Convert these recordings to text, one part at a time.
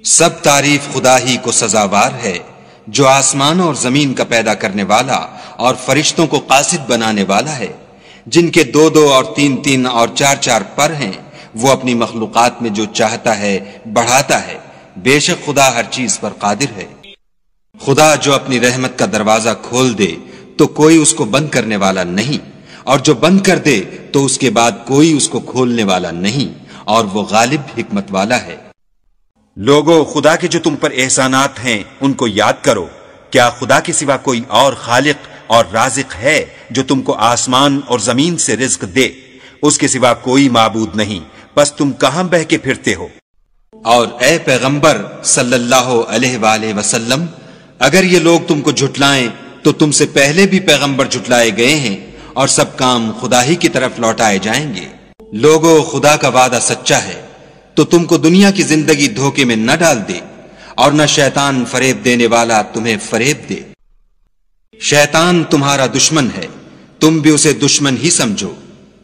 سب تعریف خدا ہی کو سزاوار ہے جو آسمان اور زمین کا پیدا کرنے والا اور فرشتوں کو قاصد بنانے والا ہے، جن کے 2 اور 3 اور 4 پر ہیں۔ وہ اپنی مخلوقات میں جو چاہتا ہے بڑھاتا ہے، بے شک خدا ہر چیز پر قادر ہے۔ خدا جو اپنی رحمت کا دروازہ کھول دے تو کوئی اس کو بند کرنے والا نہیں، اور جو بند کر دے تو اس کے بعد کوئی اس کو کھولنے والا نہیں، اور وہ غالب حکمت والا ہے۔ لوگو، خدا کے جو تم پر احسانات ہیں ان کو یاد کرو۔ کیا خدا کے سوا کوئی اور خالق اور رازق ہے جو تم کو آسمان اور زمین سے رزق دے؟ اس کے سوا کوئی معبود نہیں، بس تم کہاں بہ کے پھرتے ہو؟ اور اے پیغمبر صلی اللہ علیہ وآلہ وسلم، اگر یہ لوگ تم کو جھٹلائیں تو تم سے پہلے بھی پیغمبر جھٹلائے گئے ہیں، اور سب کام خدا ہی کی طرف لوٹائے جائیں گے۔ لوگو، خدا کا وعدہ سچا ہے، تو تم کو دنیا کی زندگی دھوکے میں نہ ڈال دے، اور نہ شیطان فریب دینے والا تمہیں فریب دے۔ شیطان تمہارا دشمن ہے، تم بھی اسے دشمن ہی سمجھو۔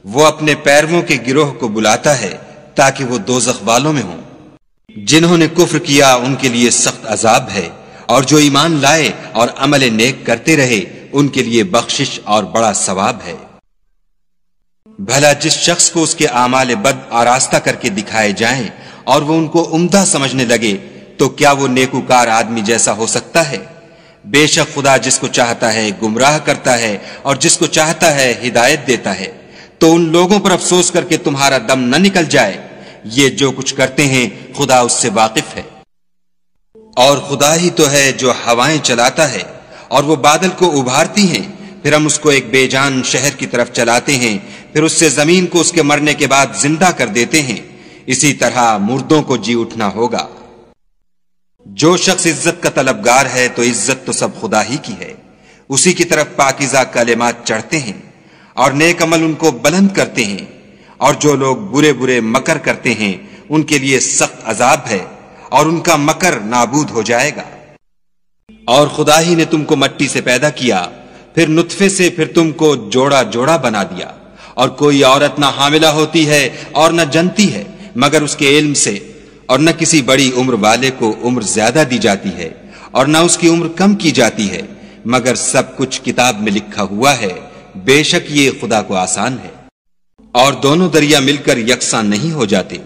وہ اپنے پیرووں کے گروہ کو بلاتا ہے تاکہ وہ دوزخ والوں میں ہوں۔ جنہوں نے کفر کیا ان کے لیے سخت عذاب ہے، اور جو ایمان لائے اور عمل نیک کرتے رہے ان کے لیے بخشش اور بڑا ثواب ہے۔ بھلا جس شخص کو اس کے اعمال بد آراستہ کر کے دکھائے جائیں اور وہ ان کو عمدہ سمجھنے لگے تو کیا وہ نیکوکار آدمی جیسا ہو سکتا ہے؟ بے شک خدا جس کو چاہتا ہے گمراہ کرتا ہے اور جس کو چاہتا ہے ہدایت دیتا ہے۔ تو ان لوگوں پر افسوس کر کے تمہارا دم نہ نکل جائے، یہ جو کچھ کرتے ہیں خدا اس سے واقف ہے۔ اور خدا ہی تو ہے جو ہوائیں چلاتا ہے اور وہ بادل کو ابھارتی ہیں، پھر ہم اس کو ایک بے جان شہر کی طرف چلاتے ہیں، پھر اس سے زمین کو اس کے مرنے کے بعد زندہ کر دیتے ہیں۔ اسی طرح مردوں کو جی اٹھنا ہوگا۔ جو شخص عزت کا طلبگار ہے تو عزت تو سب خدا ہی کی ہے، اسی کی طرف پاکیزہ کلمات چڑھتے ہیں اور نیک عمل ان کو بلند کرتے ہیں۔ اور جو لوگ برے برے مکر کرتے ہیں ان کے لیے سخت عذاب ہے، اور ان کا مکر نابود ہو جائے گا۔ اور خدا ہی نے تم کو مٹی سے پیدا کیا، پھر نطفے سے، پھر تم کو جوڑا جوڑا بنا دیا، اور کوئی عورت نہ حاملہ ہوتی ہے اور نہ جنتی ہے مگر اس کے علم سے، اور نہ کسی بڑی عمر والے کو عمر زیادہ دی جاتی ہے اور نہ اس کی عمر کم کی جاتی ہے، مگر سب کچھ کتاب میں لکھا ہوا ہے۔ بے شک یہ خدا کو آسان ہے۔ اور دونوں دریا مل کر یکساں نہیں ہو جاتے۔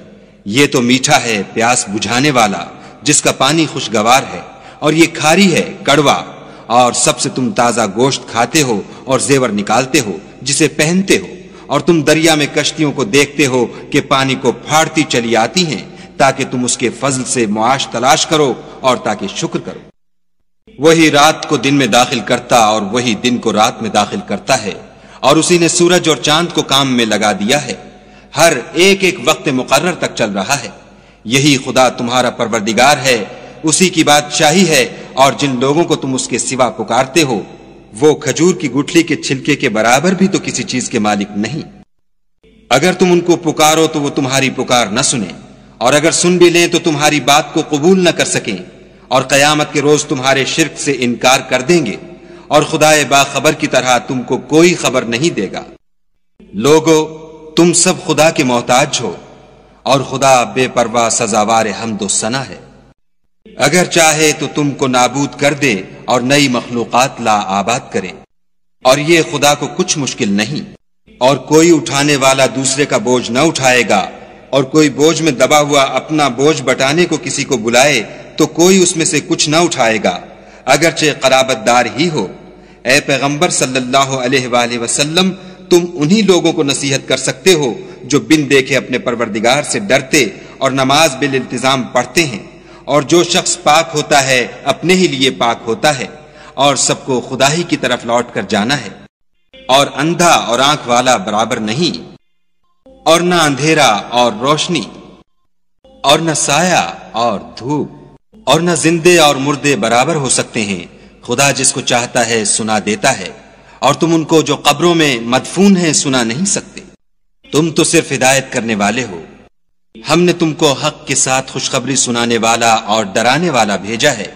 یہ تو میٹھا ہے پیاس بجھانے والا، جس کا پانی خوشگوار ہے، اور یہ کھاری ہے کڑوا۔ اور سب سے تم تازہ گوشت کھاتے ہو اور زیور نکالتے ہو جسے پہنتے ہو، اور تم دریا میں کشتیوں کو دیکھتے ہو کہ پانی کو پھاڑتی چلی آتی ہیں، تاکہ تم اس کے فضل سے معاش تلاش کرو اور تاکہ شکر کرو۔ وہی رات کو دن میں داخل کرتا اور وہی دن کو رات میں داخل کرتا ہے، اور اسی نے سورج اور چاند کو کام میں لگا دیا ہے، ہر ایک ایک وقت مقرر تک چل رہا ہے۔ یہی خدا تمہارا پروردگار ہے، اسی کی بادشاہی ہے، اور جن لوگوں کو تم اس کے سوا پکارتے ہو وہ کھجور کی گٹھلی کے چھلکے کے برابر بھی تو کسی چیز کے مالک نہیں۔ اگر تم ان کو پکارو تو وہ تمہاری پکار نہ سنیں، اور اگر سن بھی لیں تو تمہاری بات کو قبول نہ کر سکیں، اور قیامت کے روز تمہارے شرک سے انکار کر دیں گے، اور خدائے باخبر کی طرح تم کو کوئی خبر نہیں دے گا۔ لوگو، تم سب خدا کے محتاج ہو، اور خدا بے پرواہ سزاوار حمد و ثنا ہے۔ اگر چاہے تو تم کو نابود کر دے اور نئی مخلوقات لا آباد کرے، اور یہ خدا کو کچھ مشکل نہیں۔ اور کوئی اٹھانے والا دوسرے کا بوجھ نہ اٹھائے گا، اور کوئی بوجھ میں دبا ہوا اپنا بوجھ بٹانے کو کسی کو بلائے تو کوئی اس میں سے کچھ نہ اٹھائے گا، اگرچہ قرابت دار ہی ہو۔ اے پیغمبر صلی اللہ علیہ وآلہ وسلم، تم انہی لوگوں کو نصیحت کر سکتے ہو جو بن دیکھے اپنے پروردگار سے ڈرتے اور نماز بالالتزام پڑھتے ہیں۔ اور جو شخص پاک ہوتا ہے اپنے ہی لیے پاک ہوتا ہے، اور سب کو خدا ہی کی طرف لوٹ کر جانا ہے۔ اور اندھا اور آنکھ والا برابر نہیں، اور نہ اندھیرا اور روشنی، اور نہ سایہ اور دھوپ، اور نہ زندے اور مردے برابر ہو سکتے ہیں۔ خدا جس کو چاہتا ہے سنا دیتا ہے، اور تم ان کو جو قبروں میں مدفون ہیں سنا نہیں سکتے۔ تم تو صرف ہدایت کرنے والے ہو۔ ہم نے تم کو حق کے ساتھ خوشخبری سنانے والا اور ڈرانے والا بھیجا ہے،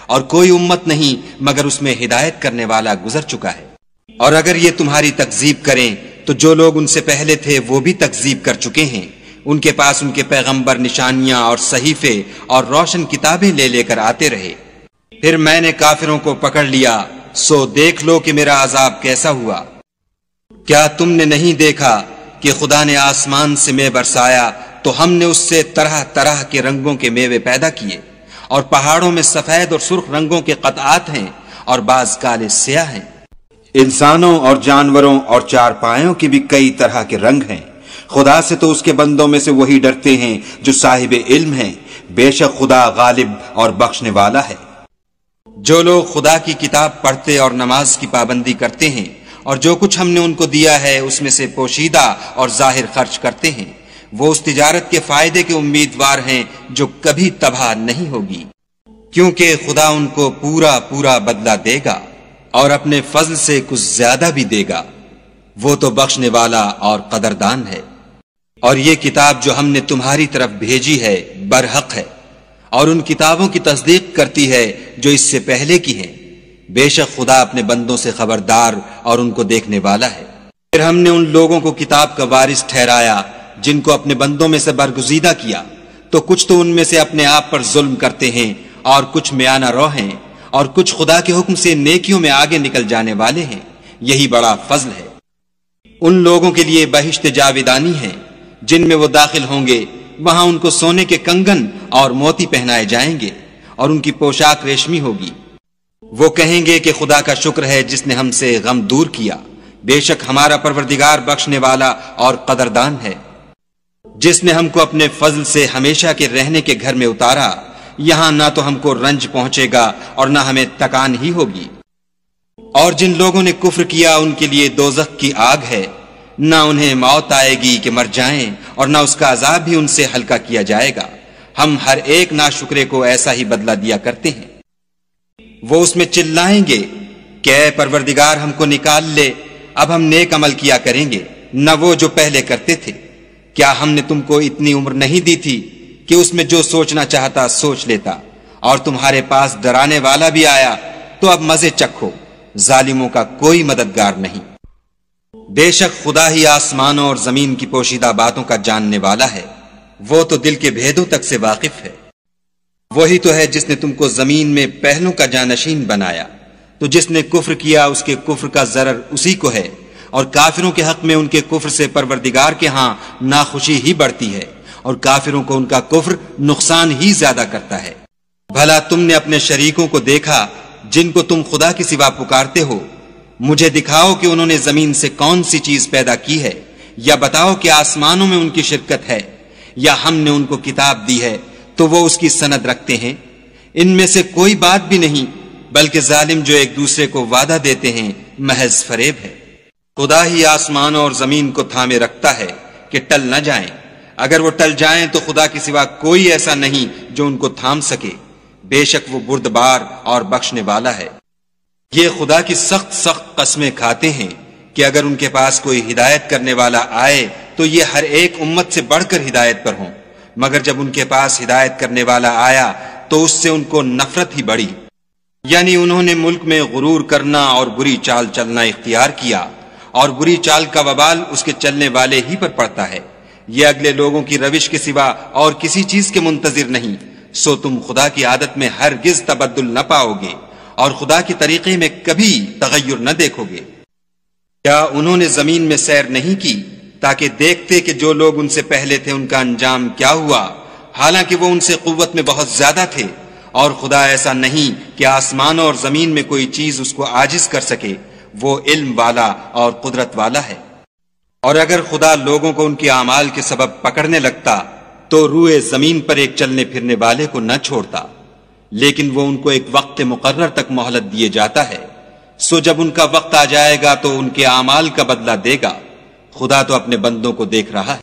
اور کوئی امت نہیں مگر اس میں ہدایت کرنے والا گزر چکا ہے۔ اور اگر یہ تمہاری تکذیب کریں تو جو لوگ ان سے پہلے تھے وہ بھی تکذیب کر چکے ہیں، ان کے پاس ان کے پیغمبر نشانیاں اور صحیفے اور روشن کتابیں لے لے کر آتے رہے۔ پھر میں نے کافروں کو پکڑ لیا، سو دیکھ لو کہ میرا عذاب کیسا ہوا۔ کیا تم نے نہیں دیکھا کہ خدا نے آسمان سے مے برسایا تو ہم نے اس سے طرح طرح کے رنگوں کے میوے پیدا کیے، اور پہاڑوں میں سفید اور سرخ رنگوں کے قطعات ہیں اور بعض کالے سیاہ ہیں۔ انسانوں اور جانوروں اور چارپائیوں کے بھی کئی طرح کے رنگ ہیں۔ خدا سے تو اس کے بندوں میں سے وہی ڈرتے ہیں جو صاحب علم ہیں، بے شک خدا غالب اور بخشنے والا ہے۔ جو لوگ خدا کی کتاب پڑھتے اور نماز کی پابندی کرتے ہیں اور جو کچھ ہم نے ان کو دیا ہے اس میں سے پوشیدہ اور ظاہر خرچ کرتے ہیں، وہ اس تجارت کے فائدے کے امیدوار ہیں جو کبھی تباہ نہیں ہوگی، کیونکہ خدا ان کو پورا پورا بدلہ دے گا اور اپنے فضل سے کچھ زیادہ بھی دے گا، وہ تو بخشنے والا اور قدردان ہے۔ اور یہ کتاب جو ہم نے تمہاری طرف بھیجی ہے برحق ہے، اور ان کتابوں کی تصدیق کرتی ہے جو اس سے پہلے کی ہیں۔ بے شک خدا اپنے بندوں سے خبردار اور ان کو دیکھنے والا ہے۔ پھر ہم نے ان لوگوں کو کتاب کا وارث ٹھہرایا جن کو اپنے بندوں میں سے برگزیدہ کیا، تو کچھ تو ان میں سے اپنے آپ پر ظلم کرتے ہیں اور کچھ میانہ رو ہیں، اور کچھ خدا کے حکم سے نیکیوں میں آگے نکل جانے والے ہیں۔ یہی بڑا فضل ہے۔ ان لوگوں کے لیے بہشت جاویدانی ہے جن میں وہ داخل ہوں گے، وہاں ان کو سونے کے کنگن اور موتی پہنائے جائیں گے اور ان کی پوشاک ریشمی ہوگی۔ وہ کہیں گے کہ خدا کا شکر ہے جس نے ہم سے غم دور کیا، بے شک ہمارا پروردگار بخشنے والا اور قدردان ہے، جس نے ہم کو اپنے فضل سے ہمیشہ کے رہنے کے گھر میں اتارا، یہاں نہ تو ہم کو رنج پہنچے گا اور نہ ہمیں تکان ہی ہوگی۔ اور جن لوگوں نے کفر کیا ان کے لیے دوزخ کی آگ ہے، نہ انہیں موت آئے گی کہ مر جائیں اور نہ اس کا عذاب بھی ان سے ہلکا کیا جائے گا۔ ہم ہر ایک ناشکرے کو ایسا ہی بدلہ دیا کرتے ہیں۔ وہ اس میں چلائیں گے کہ اے پروردگار ہم کو نکال لے، اب ہم نیک عمل کیا کریں گے نہ وہ جو پہلے کرتے تھے۔ کیا ہم نے تم کو اتنی عمر نہیں دی تھی کہ اس میں جو سوچنا چاہتا سوچ لیتا، اور تمہارے پاس ڈرانے والا بھی آیا تو اب مزے چکھو، ظالموں کا کوئی مددگار نہیں۔ بے شک خدا ہی آسمانوں اور زمین کی پوشیدہ باتوں کا جاننے والا ہے، وہ تو دل کے بھیدوں تک سے واقف ہے۔ وہی تو ہے جس نے تم کو زمین میں پہلوں کا جانشین بنایا، تو جس نے کفر کیا اس کے کفر کا ضرر اسی کو ہے، اور کافروں کے حق میں ان کے کفر سے پروردگار کے ہاں ناخوشی ہی بڑھتی ہے، اور کافروں کو ان کا کفر نقصان ہی زیادہ کرتا ہے۔ بھلا تم نے اپنے شریکوں کو دیکھا جن کو تم خدا کی سوا پکارتے ہو؟ مجھے دکھاؤ کہ انہوں نے زمین سے کون سی چیز پیدا کی ہے، یا بتاؤ کہ آسمانوں میں ان کی شرکت ہے، یا ہم نے ان کو کتاب دی ہے تو وہ اس کی سند رکھتے ہیں۔ ان میں سے کوئی بات بھی نہیں، بلکہ ظالم جو ایک دوسرے کو وعدہ دیتے ہیں محض فریب ہے۔ خدا ہی آسمانوں اور زمین کو تھامے رکھتا ہے کہ ٹل نہ جائیں، اگر وہ ٹل جائیں تو خدا کے سوا کوئی ایسا نہیں جو ان کو تھام سکے، بے شک وہ بردبار اور بخشنے والا ہے۔ یہ خدا کی سخت سخت قسمیں کھاتے ہیں کہ اگر ان کے پاس کوئی ہدایت کرنے والا آئے تو یہ ہر ایک امت سے بڑھ کر ہدایت پر ہوں، مگر جب ان کے پاس ہدایت کرنے والا آیا تو اس سے ان کو نفرت ہی بڑھی، یعنی انہوں نے ملک میں غرور کرنا اور بری چال چلنا اختیار کیا، اور بری چال کا وبال اس کے چلنے والے ہی پر پڑتا ہے۔ یہ اگلے لوگوں کی روش کے سوا اور کسی چیز کے منتظر نہیں، سو تم خدا کی عادت میں ہرگز تبدل نہ پاؤ گے اور خدا کے طریقے میں کبھی تغیر نہ دیکھو گے۔ کیا انہوں نے زمین میں سیر نہیں کی تاکہ دیکھتے کہ جو لوگ ان سے پہلے تھے ان کا انجام کیا ہوا، حالانکہ وہ ان سے قوت میں بہت زیادہ تھے، اور خدا ایسا نہیں کہ آسمانوں اور زمین میں کوئی چیز اس کو عاجز کر سکے، وہ علم والا اور قدرت والا ہے۔ اور اگر خدا لوگوں کو ان کے اعمال کے سبب پکڑنے لگتا تو روئے زمین پر ایک چلنے پھرنے والے کو نہ چھوڑتا، لیکن وہ ان کو ایک وقت مقرر تک مہلت دیے جاتا ہے، سو جب ان کا وقت آ جائے گا تو ان کے اعمال کا بدلہ دے گا۔ خدا تو اپنے بندوں کو دیکھ رہا ہے۔